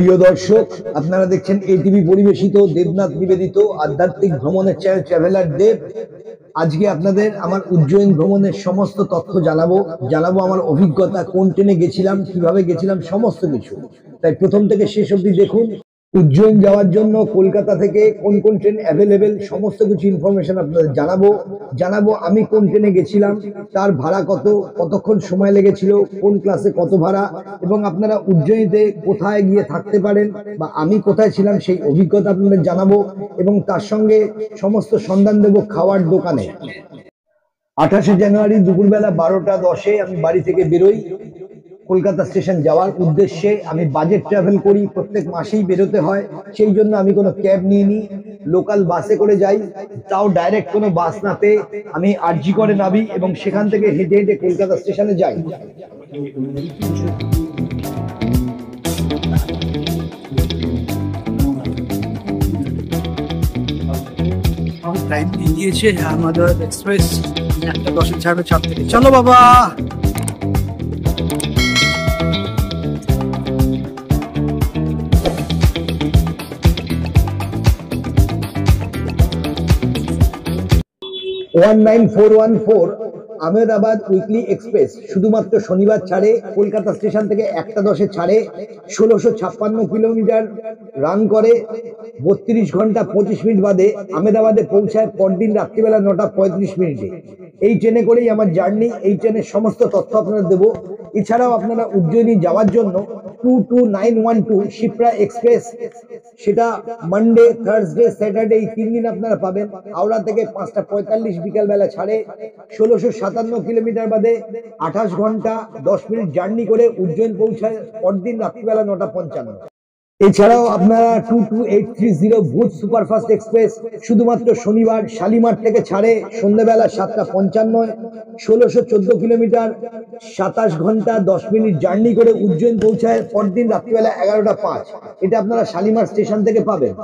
প্রিয় দর্শক, আপনারা দেখছেন এটিভি পরিবেশিত দেবনাথ নিবেদিত আধ্যাত্মিক ভ্রমণের চ্যানেল ট্রাভেলার দেব। আজকে আপনাদের আমার উজ্জয়ন ভ্রমণের সমস্ত তথ্য জানাবো আমার অভিজ্ঞতা, কোন ট্রেনে গেছিলাম, কিভাবে গেছিলাম, সমস্ত কিছু। তাই প্রথম থেকে শেষ অবধি দেখুন। উজ্জয়ন যাওয়ার জন্য কলকাতা থেকে কোন কোন ট্রেন অ্যাভেলেবেল, সমস্ত কিছু ইনফরমেশন আপনাদের জানাবো আমি কোন ট্রেনে গেছিলাম, তার ভাড়া কতক্ষণ সময় লেগেছিল, কোন ক্লাসে কত ভাড়া, এবং আপনারা উজ্জয়িনীতে কোথায় গিয়ে থাকতে পারেন বা আমি কোথায় ছিলাম সেই অভিজ্ঞতা আপনাদের জানাবো, এবং তার সঙ্গে সমস্ত সন্ধান দেব খাওয়ার দোকানে। 28শে জানুয়ারি দুপুরবেলা 12টা 10-এ আমি বাড়ি থেকে বেরোই কলকাতা স্টেশন যাওয়ার উদ্দেশ্যে। আমি বাজেট ট্রাভেল করি, প্রত্যেক মাসেই বেরোতে হয়, সেই জন্য আমি কোনো ক্যাব নিইনি, লোকাল বাসে করে যাই। তাও ডাইরেক্ট কোনো বাস না পেয়ে আমি আরজি করে নামি এবং সেখান থেকে হেঁটে হেঁটে কলকাতা স্টেশনে যাই। টাইম দিয়ে দিয়েছে আমাদের এক্সপ্রেস 1:10 ছাড়বে 4 থেকে। চলো বাবা। আহমেদাবাদ উইকলি এক্সপ্রেস শুধুমাত্র শনিবার ছাড়ে। কলকাতা স্টেশন থেকে 1:10-এ ছাড়ে, 1656 কিলোমিটার রান করে, 32 ঘন্টা 25 মিনিট বাদে আহমেদাবাদে পৌঁছায় পরদিন রাত্রিবেলা 9:35 এই ট্রেনে করেই আমার জার্নি। এই ট্রেনের সমস্ত তথ্য আপনারা দেবো। এছাড়াও আপনারা উজ্জয়িনী যাওয়ার জন্য 22912 শিপ্রা এক্সপ্রেস, সেটা মানডে, থার্সডে, স্যাটারডে এই 3 দিন আপনারা পাবেন। হাওড়া থেকে 5:45 বিকালবেলা ছাড়ে, 1657 কিলোমিটার বাদে 28 ঘন্টা 10 মিনিট জার্নি করে উজ্জয়ন পৌঁছায় পরদিন রাত্রিবেলা 9:55। এছাড়াও আপনারা 22830 ভূত সুপারফাস্ট এক্সপ্রেস শুধুমাত্র শনিবার শালিমার থেকে ছাড়ে সন্ধ্যেবেলা 7:55, 1614 কিলোমিটার 27 ঘন্টা 10 মিনিট জার্নি করে উজ্জয়ন পৌঁছায় পরদিন রাত্রিবেলা 11:05। এটা আপনারা শালিমার স্টেশন থেকে পাবেন।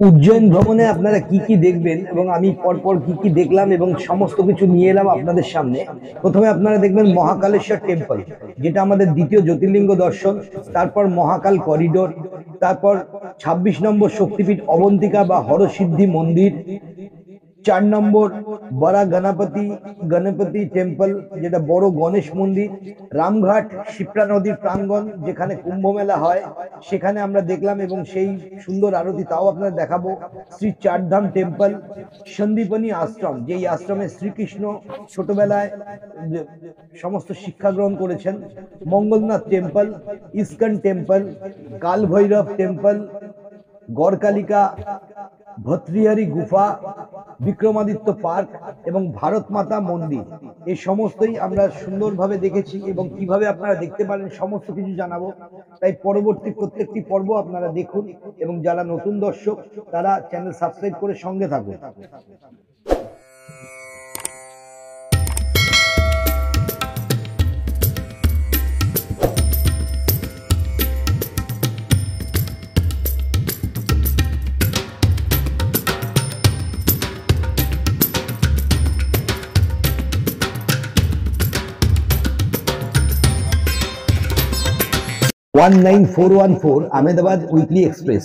উজ্জয়ন ভ্রমণে আপনারা কি কি দেখবেন এবং আমি পরপর কি কি দেখলাম এবং সমস্ত কিছু নিয়ে এলাম আপনাদের সামনে। প্রথমে আপনারা দেখবেন মহাকালেশ্বর টেম্পল, যেটা আমাদের দ্বিতীয় জ্যোতির্লিঙ্গ দর্শন। তারপর মহাকাল করিডোর, তারপর 26 নম্বর শক্তিপীঠ অবন্তিকা বা হরসিদ্ধি মন্দির, 4 নম্বর বড়া গণপতি টেম্পল, যেটা বড় গণেশ মন্দির, রামঘাট শিপ্রা নদীর প্রাঙ্গণ যেখানে কুম্ভ মেলা হয় সেখানে আমরা দেখলাম এবং সেই সুন্দর আরতি তাও আপনারা দেখাবো। শ্রী চারধাম টেম্পল, সন্দীপনী আশ্রম, যেই আশ্রমে শ্রীকৃষ্ণ ছোটবেলায় সমস্ত শিক্ষা গ্রহণ করেছেন, মঙ্গলনাথ টেম্পল, ইস্কন টেম্পল, কাল ভৈরব টেম্পল, গড়কালিকা, ভত্রিহারি গুফা, বিক্রমাদিত্য পার্ক এবং ভারত মাতা মন্দির, এই সমস্তই আমরা সুন্দরভাবে দেখেছি এবং কিভাবে আপনারা দেখতে পারেন সমস্ত কিছু জানাবো। তাই পরবর্তী প্রত্যেকটি পর্ব আপনারা দেখুন এবং যারা নতুন দর্শক তারা চ্যানেল সাবস্ক্রাইব করে সঙ্গে থাকুন। 19414 আহমেদাবাদ উইকলি এক্সপ্রেস।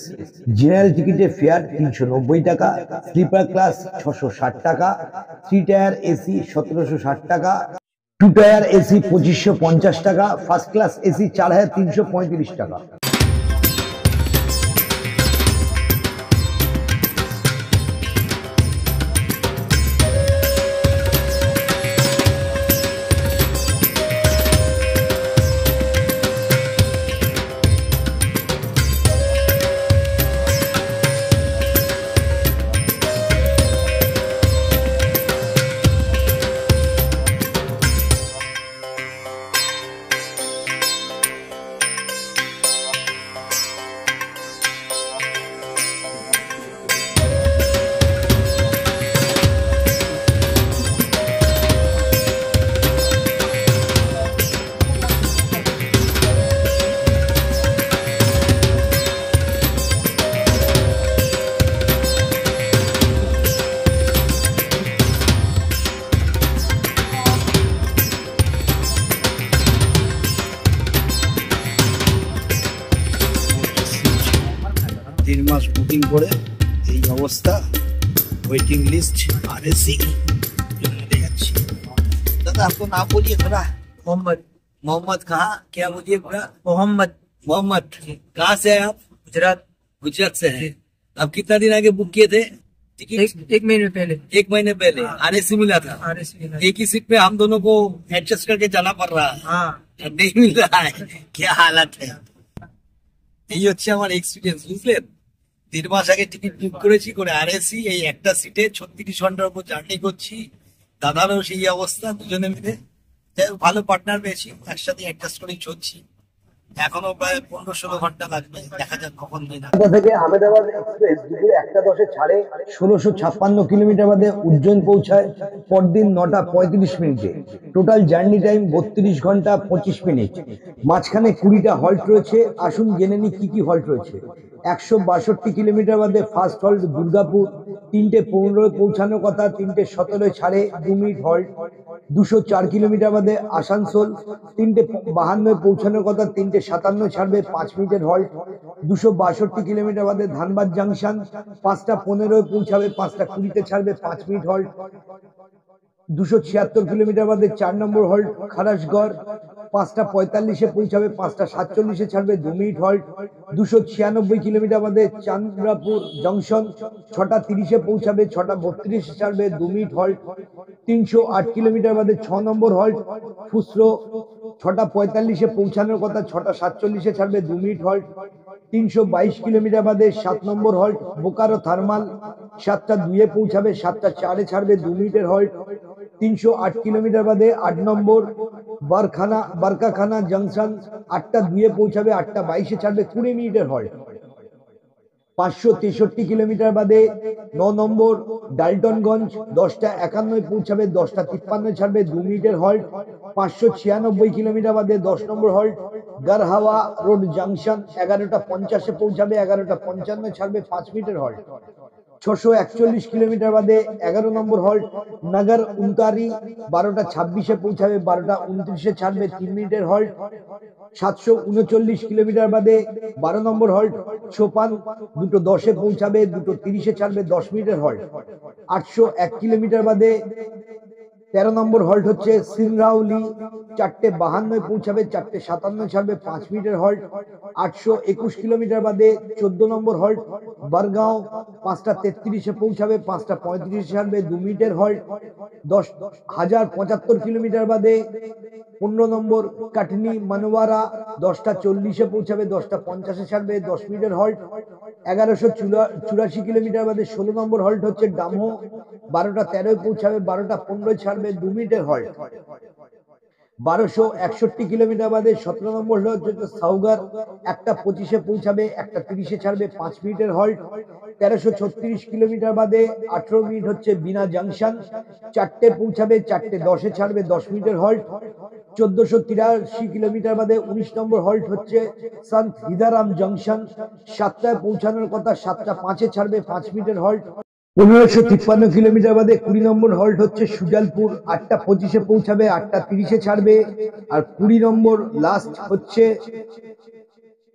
জেনারেল টিকিটের ফেয়ার 390 টাকা, স্লিপার ক্লাস 660 টাকা, 3 টায়ার এসি 1760 টাকা, 2 টায়ার এসি 2550 টাকা, ফার্স্ট ক্লাস এসি 4335 টাকা। 3 মাস বুকিং করে এই অবস্থা, ওয়েটিং লিস্ট আর এসি যাচ্ছি। दादा आपको नाम बोलिए थोड़ा। मोहम्मद। मोहम्मद कहाँ, क्या बोलिए पूरा? मोहम्मद। मोहम्मद कहाँ से है आप? गुजरात। गुजरात से है। अब कितना दिन आगे बुक किए थे टिकट? एक महीने पहले। 1 महीने पहले आरएसी मिला था। आरएसी मिला। एक ही सीट पे हम दोनों को एडजस्ट करके जाना पड़ रहा है। हाँ, नहीं मिल रहा है, क्या हालत है। এই হচ্ছে আমার এক্সপিরিয়েন্স, বুঝলেন। 3 মাস আগে টিকিট বুক করেছি করে আরএসি, এই একটা সিটে 36 ঘন্টার উপর জার্নি করছি। দাদারও সেই অবস্থা, দুজনে মিলে ভালো পার্টনার পেয়েছি, একসাথে অ্যাডজাস্ট করেই চলছি। এখনো প্রায় 15-16 ঘন্টা লাগবে, দেখা যাক কখন দিন। ঢাকা থেকে আহমেদাবাদ এক্সপ্রেস দুপুরে 1:10 ছাড়ে 1656 কিলোমিটার বাদে উজ্জয়ন পৌঁছায় পরদিন 9:35 মিনিটে। টোটাল জার্নি টাইম 32 ঘন্টা 25 মিনিট। মাঝখানে 20টা হল্ট রয়েছে। আসুন জেনে নি কি কি হল্ট রয়েছে। 162 কিলোমিটার বাদে ফার্স্ট হল্ট দুর্গাপুর, 3:15 পৌঁছানোর কথা, 3:17 ছাড়ে 2 মিনিট হল্ট। 204 কিলোমিটার বাদে আসানসোল, 3:52 পৌঁছানোর কথা, 3:57 ছাড়বে 5 মিনিটের হল্ট। 262 কিলোমিটার বাদে ধানবাদ জাংশন, 5:15 পৌঁছাবে, 5:20 ছাড়বে 5 মিনিট হল্ট। 276 কিলোমিটার বাদে 4 নম্বর হল্ট খারাসগড়, 5:45 পৌঁছাবে, 5:47 ছাড়বে 2 মিনিট হল্ট। 296 কিলোমিটার বাদে চান্দ্রাপুর জংশন, 6:30 পৌঁছাবে, 6:32 ছাড়বে 2 মিনিট হল্ট। 308 কিলোমিটার বাদে 6 নম্বর হল্ট ফুসরো, 6:45 পৌঁছানোর কথা, 6:47 ছাড়বে 2 মিনিট হল্ট। 322 কিলোমিটার বাদে 7 নম্বর হল্ট বোকারো থার্মাল, 7:02 পৌঁছাবে, 7:04 ছাড়বে 2 মিনিটের হল্ট। 308 কিলোমিটার বাদে 8 নম্বর বারকাখানা জংশন, 8:02 পৌঁছাবে, 8:22 ছাড়বে 20 মিনিটের হল্ট। 563 কিলোমিটার বাদে 9 নম্বর ডালটনগঞ্জ, 10:51 পৌঁছাবে, 10:53 ছাড়বে 2 মিনিটের হল্ট। 596 কিলোমিটার বাদে 10 নম্বর হল্ট গরহাওয়া রোড জংশন, 11:50 পৌঁছাবে, 11:55 ছাড়বে 5 মিনিটের হল্ট। 641 কিলোমিটার বাদে 11 নম্বর হল্ট নগর উনতারি, 12:26 পৌঁছাবে, 12:29 ছাড়বে 3 মিনিটের হল্ট। 739 কিলোমিটার বাদে 12 নম্বর হল্ট ছোপান, 2:10 পৌঁছাবে, 2:30 ছাড়বে 10 মিনিটের হল্ট। 801 কিলোমিটার বাদে 13 নম্বর হল্ট হচ্ছে সিনরাউলি, 4:52 পৌঁছাবে, 4:57 ছাড়বে 5 মিনিটের হল্ট। 821 কিলোমিটার বাদে 14 নম্বর হল্ট বরগাঁও, 5:33 পৌঁছাবে, 5:35 ছাড়বে 2 মিনিটের হল্ট। 10,075 কিলোমিটার বাদে 15 নম্বর কাটনি মানওয়ারা, 10:40 পৌঁছাবে, 10:50 ছাড়বে 10 মিনিটের হল্ট। 1184 কিলোমিটার বাদে 16 নম্বর হল্ট হচ্ছে ডামো, 12:13 পৌঁছাবে, 12:15 ছাড়বে 2 মিনিটের হল্ট। 1261 কিলোমিটার বাদে 17 নম্বর হল্ট হচ্ছে সাউগার, 1:25 পৌঁছাবে, 1:30 ছাড়বে 5 মিনিটের হল্ট। 1336 কিলোমিটার বাদে 18 মিনিট হচ্ছে বিনা জংশন, 4টে পৌঁছাবে, 4:10 ছাড়বে 10 মিনিটের হল্ট। 1483 কিলোমিটার বাদে 19 নম্বর হল্ট হচ্ছে সন্ত হিদারাম জংশন, 7টায় পৌঁছানোর কথা, 7:05 ছাড়বে 5 মিনিটের হল্ট। 1553 কিলোমিটার বাদে 20 নম্বর হল্ট হচ্ছে সুজালপুর, 8:25 পৌঁছাবে, 8:30 ছাড়বে। আর 20 নম্বর লাস্ট হচ্ছে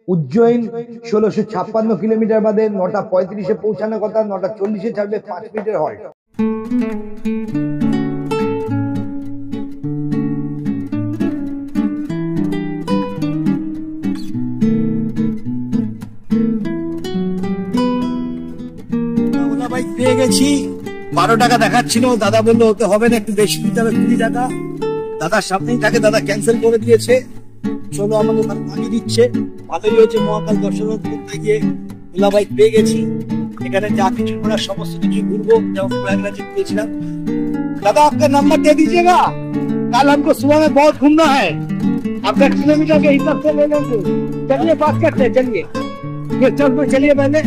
উজ্জয়ন, 1656 কিলোমিটার বাদে 9:35 পৌঁছানোর কথা, 9:40 ছাড়বে 5 মিনিটের হল্ট। পেয়ে গেছি, 12 টাকা দেখাচ্ছিল, দাদা বললো ওতে হবে না, একটু বেশি দিতে হবে, 20 টাকা। দাদার সামনেই থাকে, দাদা ক্যান্সেল করে দিয়েছে। চলো আমাদের ভাগিয়ে দিচ্ছে, ভালোই হয়েছে। মহাকাল দর্শন করতে গিয়ে ওলা বাইক পেয়ে গেছি। এখানে যা কিছু ঘোরার সমস্ত কিছু ঘুরবো, যেমন প্রয়াগরাজে গিয়েছিলাম। दादा आपका नंबर दे दीजिएगा, कल हमको सुबह में बहुत घूमना है, आपका किलोमीटर के हिसाब से ले लेंगे। चलिए बात करते हैं, चलिए ये चलिए पहले।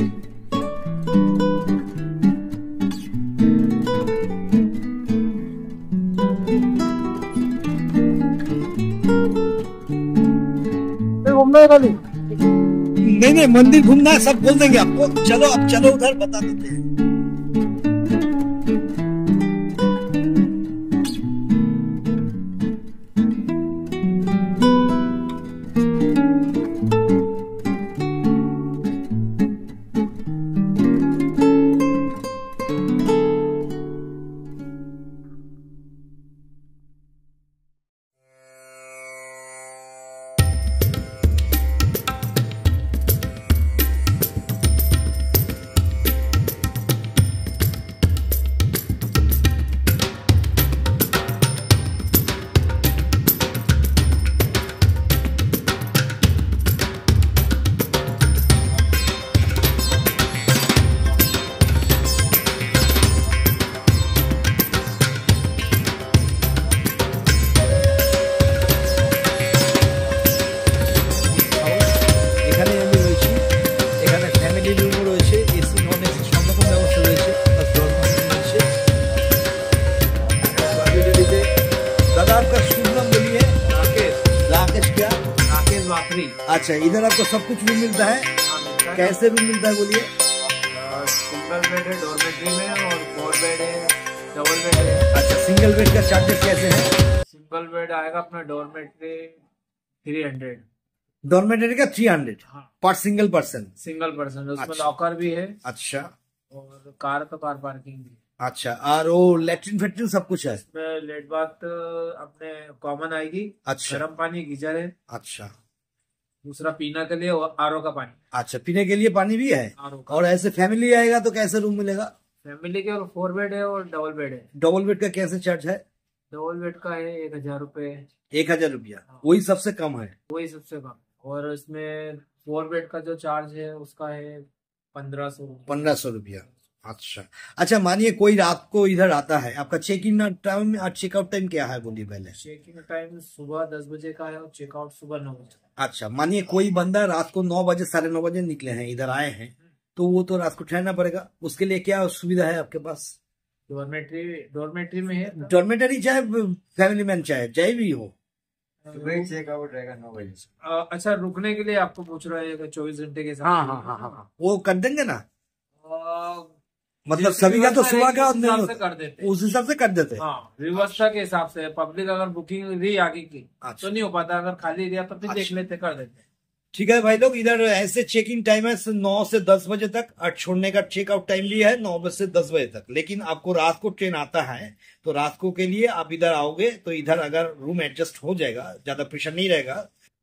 नहीं मंदिर घूमना है, सब बोल देंगे आपको। चलो अब चलो उधर बता देते हैं। अच्छा, इधर आपको सब कुछ रूम मिलता है? हाँ, मिलता है। कैसे रूम मिलता है बोलिए? सिंगल बेड है डॉर्मेट्री में, और 4 बेड है, डबल बेड है। अच्छा, सिंगल बेड का चार्जेस कैसे है? सिंगल बेड आएगा अपना डॉर्मेट्री 300। डॉर्मेटरी का 300 हाँ, पर सिंगल पर्सन। सिंगल पर्सन, उसमें अच्छा। लॉकर भी है, अच्छा और कार पार्किंग भी है। अच्छा, और वो लेट्रिन फेट्रिन सब कुछ है? इसमें लेट बाथ अपने कॉमन आएगी। अच्छा। गर्म पानी गीजर है। अच्छा दूसरा पीना के लिए आरओ का पानी। अच्छा, पीने के लिए पानी भी है? आरओ का। और ऐसे फैमिली आएगा तो कैसे रूम मिलेगा? फैमिली के और 4 बेड है और डबल बेड है। डबल बेड का कैसे चार्ज है? डबल बेड का है 1000 रुपए। 1000 रुपया, वही सबसे कम है। वही सबसे कम। और इसमें 4 बेड का जो चार्ज है उसका है 1500 रुपये। 1500 रुपया। अच्छा अच्छा, मानिए कोई रात को इधर आता है, आपका चेक इन टाइम और चेकआउट टाइम क्या है बोलिए पहले? चेक इन टाइम सुबह 10 बजे का है और चेकआउट सुबह 9 बजे। अच्छा, मानिए कोई बंदा रात को 9 बजे 9:30 बजे निकले हैं, इधर आए हैं, तो वो तो रात को ठहरना पड़ेगा, उसके लिए क्या सुविधा है आपके पास? डॉर्मेट्री में है। डॉर्मेटरी चाहे फैमिली मैन चाहे भी हो? चेकआउट रहेगा 9 बजे से। अच्छा, रुकने के लिए आपको पूछ रहा है 24 घंटे के साथ? हाँ, वो कर देंगे ना? अ, मतलब जिसकी सभी का तो व्यवस्था सुबह का रहेगी, उस नहीं हिसाब से होता। कर देते। उस हिसाब से कर देते। हाँ, व्यवस्था के हिसाब से। पब्लिक अगर बुकिंग रही आगे की अच्छा। तो नहीं हो पाता, अगर खाली एरिया तो फिर देख अच्छा। लेते, कर देते। ठीक है भाई लोग, इधर ऐसे चेक इन टाइम है 9 से 10 बजे तक, और छोड़ने का चेकआउट टाइम भी है 9 बजे से 10 बजे तक। लेकिन आपको रात को ट्रेन आता है, तो रात को के लिए आप इधर आओगे तो इधर अगर रूम एडजस्ट हो जाएगा, ज्यादा प्रेशर नहीं रहेगा,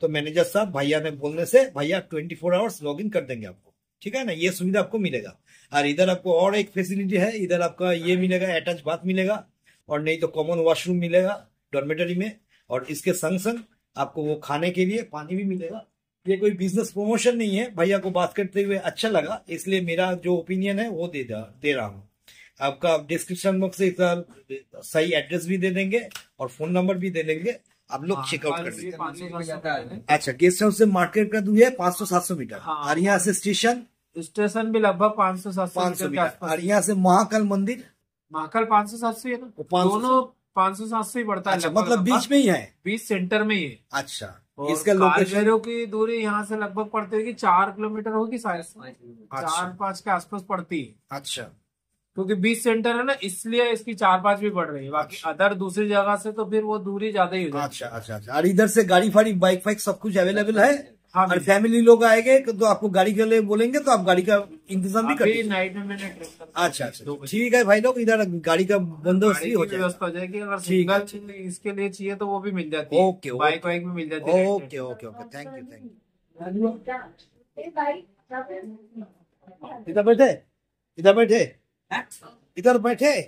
तो मैनेजर साहब भैया ने बोलने से भैया 24 आवर्स लॉग इन कर देंगे आपको। ठीक है ना, ये सुविधा आपको मिलेगा। और इधर आपको और एक फैसिलिटी है, इधर आपका ये मिलेगा, अटैच बाथ मिलेगा, और नहीं तो कॉमन वॉशरूम मिलेगा डॉर्मेटरी में। और इसके संग संग आपको वो खाने के लिए पानी भी मिलेगा। ये कोई बिजनेस प्रमोशन नहीं है, भैया को बात करते हुए अच्छा लगा, इसलिए मेरा जो ओपिनियन है वो दे रहा हूँ। आपका डिस्क्रिप्शन बॉक्स से इसका सही एड्रेस भी दे देंगे और फोन नंबर भी दे देंगे, आप लोग चेकआउट कर देंगे। 500 अच्छा, गेस्ट हाउस से मार्केट का दूरी है 500-700 मीटर, हाँ। और यहाँ से स्टेशन स्टेशन भी लगभग 500-700 500 मीटर के मीटर, आसपास। और यहाँ से महाकाल मंदिर महाकाल 500-700 है ना, वो 500 दोनों 500-700 ही पड़ता है। अच्छा, लगभग मतलब बीच में ही है? बीच सेंटर में ही है। अच्छा, और इसका लोकेशन? कालबेरो की दूरी यहाँ से लगभग पड़ती होगी 4 किलोमीटर होगी शायद से। अच्छा। 4-5 के आसपास पड़ती है, अच्छा क्योंकि बीच सेंटर है ना, इसलिए इसकी 4-5 भी पड़ रही है। बाकी अच्छा। अदर दूसरी जगह से तो फिर वो दूरी ज्यादा ही हो जाती अच्छा अच्छा अच्छा, और इधर से गाड़ी फाड़ी बाइक फाइक सब कुछ अवेलेबल है? हाँ, और फैमिली लोग आएंगे तो आपको गाड़ी के लिए बोलेंगे तो आप गाड़ी का इंतजाम भी है। कर अभी दीजिए। नाइट में मैंने ट्रेन कर अच्छा अच्छा, ठीक है भाई लोग, इधर गाड़ी का बंदोबस्त भी हो जाएगा। व्यवस्था हो जाएगी। अगर ठीक है। सिंगल इसके लिए चाहिए तो वो भी मिल जाती है। Okay, okay. बाइक वाइक भी मिल जाती है। Okay okay okay, thank you. इधर बैठे, इधर बैठे, इधर बैठे।